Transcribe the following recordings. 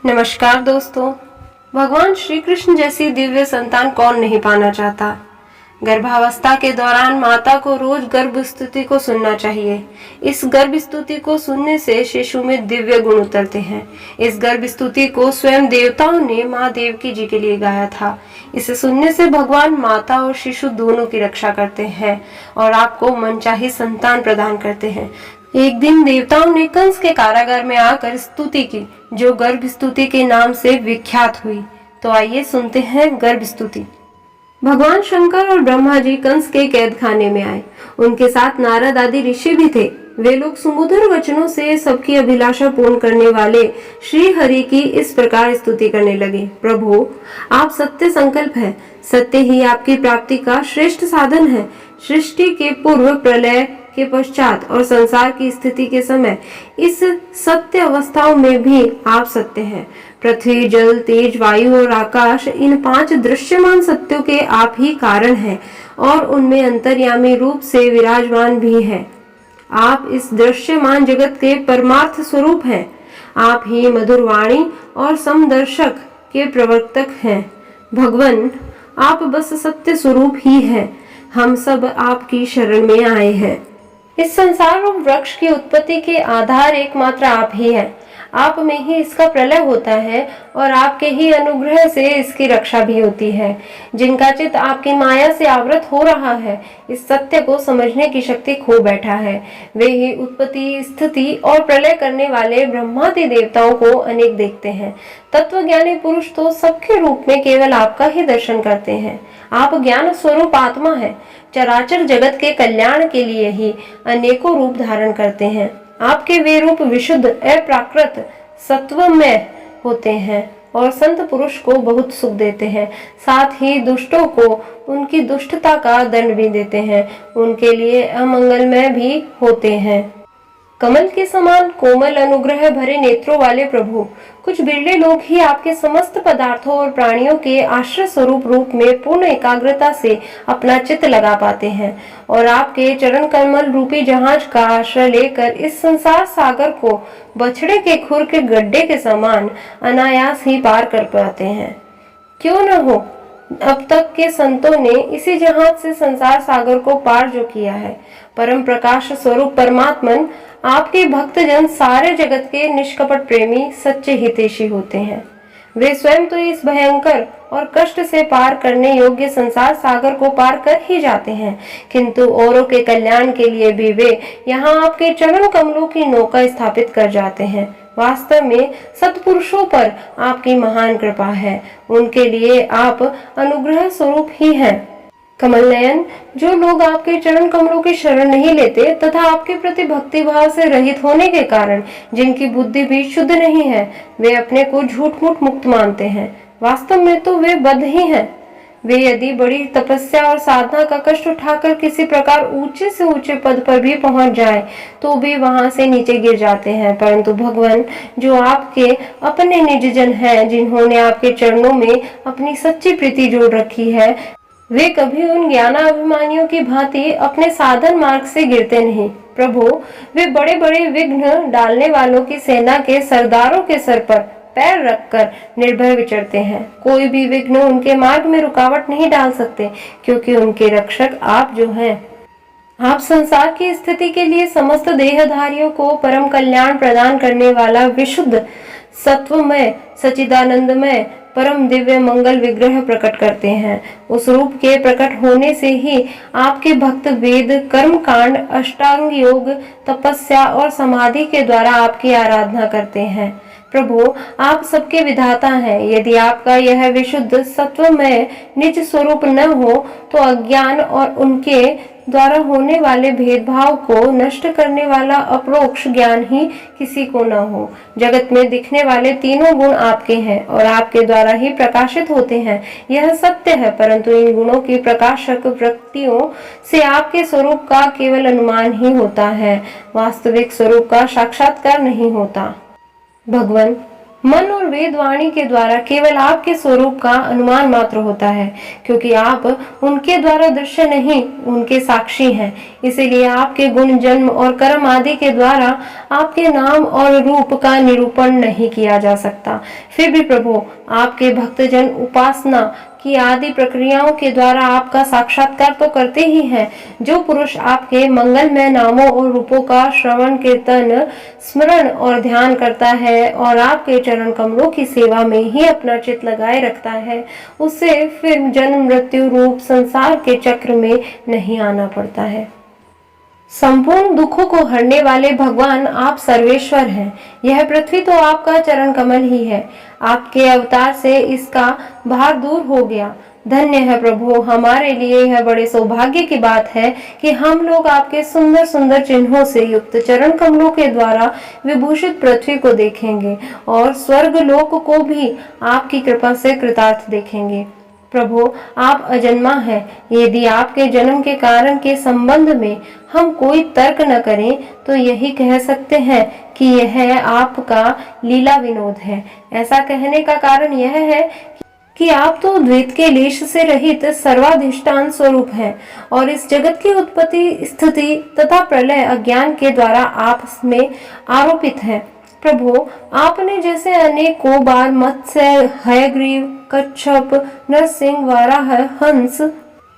नमस्कार दोस्तों। भगवान श्री कृष्ण जैसी दिव्य संतान कौन नहीं पाना चाहता। गर्भावस्था के दौरान माता को रोज गर्भ स्तुति को सुनना चाहिए। इस गर्भ स्तुति को सुनने से शिशु में दिव्य गुण उतरते हैं। इस गर्भ स्तुति को स्वयं देवताओं ने माँ देवकी जी के लिए गाया था। इसे सुनने से भगवान माता और शिशु दोनों की रक्षा करते हैं और आपको मनचाही संतान प्रदान करते हैं। एक दिन देवताओं ने कंस के कारागार में आकर स्तुति की, जो गर्भ स्तुति के नाम से विख्यात हुई। तो आइए सुनते हैं गर्भ स्तुति। भगवान शंकर और ब्रह्मा जी कंस के कैद खाने में आए। उनके साथ नारद आदि ऋषि भी थे। वे लोग सुमधुर वचनों से सबकी अभिलाषा पूर्ण करने वाले श्री हरि की इस प्रकार स्तुति करने लगे। प्रभु, आप सत्य संकल्प है। सत्य ही आपकी प्राप्ति का श्रेष्ठ साधन है। सृष्टि के पूर्व, प्रलय के पश्चात और संसार की स्थिति के समय इस सत्य अवस्थाओं में भी आप सत्य हैं। पृथ्वी, जल, तेज, वायु और आकाश, इन 5 दृश्यमान सत्यों के आप ही कारण हैं और उनमें अंतर्यामी रूप से विराजमान भी हैं। आप इस दृश्यमान जगत के परमार्थ स्वरूप हैं। आप ही मधुर वाणी और समदर्शक के प्रवर्तक हैं। भगवान, आप बस सत्य स्वरूप ही हैं। हम सब आपकी शरण में आए हैं। इस संसार और वृक्ष की उत्पत्ति के आधार एकमात्र आप ही हैं। आप में ही इसका प्रलय होता है और आपके ही अनुग्रह से इसकी रक्षा भी होती है। जिनका चित्त आपकी माया से आवृत हो रहा है, इस सत्य को समझने की शक्ति खो बैठा है। वे ही उत्पत्ति, स्थिति और प्रलय करने वाले ब्रह्मादि देवताओं को अनेक देखते हैं। तत्वज्ञानी पुरुष तो सबके रूप में केवल आपका ही दर्शन करते हैं। आप ज्ञान स्वरूप आत्मा है। चराचर जगत के कल्याण के लिए ही अनेकों रूप धारण करते हैं। आपके वे रूप विशुद्ध, अप्राकृत, सत्वमय होते हैं और संत पुरुष को बहुत सुख देते हैं। साथ ही दुष्टों को उनकी दुष्टता का दंड भी देते हैं। उनके लिए अमंगलमय भी होते हैं। कमल के समान कोमल अनुग्रह भरे नेत्रों वाले प्रभु, कुछ बिरले लोग ही आपके समस्त पदार्थों और प्राणियों के आश्रय स्वरूप रूप में पूर्ण एकाग्रता से अपना चित्त लगा पाते हैं और आपके चरण कमल रूपी जहाज का आश्रय लेकर इस संसार सागर को बछड़े के खुर के गड्ढे के समान अनायास ही पार कर पाते हैं। क्यों न हो, अब तक के संतों ने इसी जहाज से संसार सागर को पार जो किया है। परम प्रकाश स्वरूप परमात्मन, आपके भक्तजन सारे जगत के निष्कपट प्रेमी, सच्चे हितैषी होते हैं। वे स्वयं तो इस भयंकर और कष्ट से पार करने योग्य संसार सागर को पार कर ही जाते हैं, किंतु औरों के कल्याण के लिए भी वे यहाँ आपके चरण कमलों की नौका स्थापित कर जाते हैं। वास्तव में सत्पुरुषों पर आपकी महान कृपा है। उनके लिए आप अनुग्रह स्वरूप ही हैं। कमल नयन, जो लोग आपके चरण कमलों की शरण नहीं लेते तथा आपके प्रति भक्ति भाव से रहित होने के कारण जिनकी बुद्धि भी शुद्ध नहीं है, वे अपने को झूठ मूठ मुक्त मानते हैं। वास्तव में तो वे बद्ध ही हैं। वे यदि बड़ी तपस्या और साधना का कष्ट उठाकर किसी प्रकार ऊंचे से ऊंचे पद पर भी पहुंच जाएं, तो भी वहां से नीचे गिर जाते हैं। परंतु भगवान, जो आपके अपने निज जन हैं, जिन्होंने आपके चरणों में अपनी सच्ची प्रीति जोड़ रखी है, वे कभी उन ज्ञानाभिमानियों की भांति अपने साधन मार्ग से गिरते नहीं। प्रभु, वे बड़े बड़े विघ्न डालने वालों की सेना के सरदारों के सर पर पैर रखकर निर्भय विचरते हैं। कोई भी विघ्न उनके मार्ग में रुकावट नहीं डाल सकते, क्योंकि उनके रक्षक आप जो हैं। आप संसार की स्थिति के लिए समस्त देहधारियों को परम कल्याण प्रदान करने वाला विशुद्ध, सत्वमय, सच्चिदानंदमय, परम दिव्य मंगल विग्रह प्रकट करते हैं। उस रूप के प्रकट होने से ही आपके भक्त वेद, कर्म कांड, अष्टांग योग, तपस्या और समाधि के द्वारा आपकी आराधना करते हैं। प्रभु, आप सबके विधाता हैं। यदि आपका यह विशुद्ध सत्वमय निज स्वरूप न हो, तो अज्ञान और उनके द्वारा होने वाले भेदभाव को नष्ट करने वाला अपरोक्ष ज्ञान ही किसी को न हो। जगत में दिखने वाले तीनों गुण आपके हैं और आपके द्वारा ही प्रकाशित होते हैं, यह सत्य है। परंतु इन गुणों की प्रकाशक वृत्तियों से आपके स्वरूप का केवल अनुमान ही होता है, वास्तविक स्वरूप का साक्षात्कार नहीं होता। भगवान, मन और वेद वाणी के द्वारा केवल आपके स्वरूप का अनुमान मात्र होता है, क्योंकि आप उनके द्वारा दृश्य नहीं, उनके साक्षी हैं। इसीलिए आपके गुण, जन्म और कर्म आदि के द्वारा आपके नाम और रूप का निरूपण नहीं किया जा सकता। फिर भी प्रभु, आपके भक्तजन उपासना की आदि प्रक्रियाओं के द्वारा आपका साक्षात्कार तो करते ही हैं। जो पुरुष आपके मंगलमय नामों और रूपों का श्रवण, कीर्तन, स्मरण और ध्यान करता है और आपके चरण कमलों की सेवा में ही अपना चित्त लगाए रखता है, उसे फिर जन्म मृत्यु रूप संसार के चक्र में नहीं आना पड़ता है। संपूर्ण दुखों को हरने वाले भगवान आप सर्वेश्वर हैं। यह पृथ्वी तो आपका चरण कमल ही है। आपके अवतार से इसका भार दूर हो गया। धन्य है प्रभु, हमारे लिए यह बड़े सौभाग्य की बात है कि हम लोग आपके सुंदर सुंदर चिन्हों से युक्त चरण कमलों के द्वारा विभूषित पृथ्वी को देखेंगे और स्वर्ग लोक को भी आपकी कृपा से कृतार्थ देखेंगे। प्रभु, आप अजन्मा हैं। यदि आपके जन्म के कारण के संबंध में हम कोई तर्क न करें तो यही कह सकते हैं कि यह आपका लीला विनोद है। ऐसा कहने का कारण यह है कि आप तो द्वैत के लेश से रहित सर्वाधिष्ठान स्वरूप हैं और इस जगत की उत्पत्ति, स्थिति तथा प्रलय अज्ञान के द्वारा आप में आरोपित है। प्रभु, आपने जैसे अनेकों बार मत्स्य, हयग्रीव, कच्छप, नरसिंह, वाराह, हंस,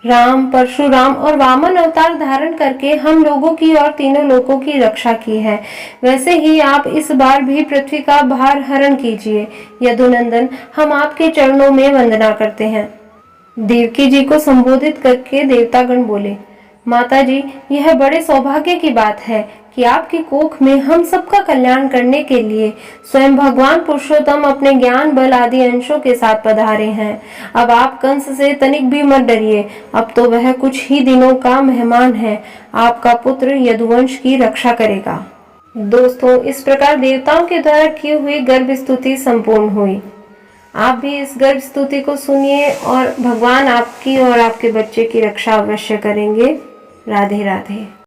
राम, परशुराम और वामन अवतार धारण करके हम लोगों की और तीनों लोकों की रक्षा की है, वैसे ही आप इस बार भी पृथ्वी का भार हरण कीजिए। यदुनंदन, हम आपके चरणों में वंदना करते हैं। देवकी जी को संबोधित करके देवतागण बोले, माता जी, यह बड़े सौभाग्य की बात है कि आपकी कोख में हम सबका कल्याण करने के लिए स्वयं भगवान पुरुषोत्तम अपने ज्ञान बल आदि अंशों के साथ पधारे हैं। अब आप कंस से तनिक भी मत डरिए, अब तो वह कुछ ही दिनों का मेहमान है। आपका पुत्र यदुवंश की रक्षा करेगा। दोस्तों, इस प्रकार देवताओं के द्वारा की हुई गर्भ स्तुति संपूर्ण हुई। आप भी इस गर्भ स्तुति को सुनिए और भगवान आपकी और आपके बच्चे की रक्षा अवश्य करेंगे। राधे राधे।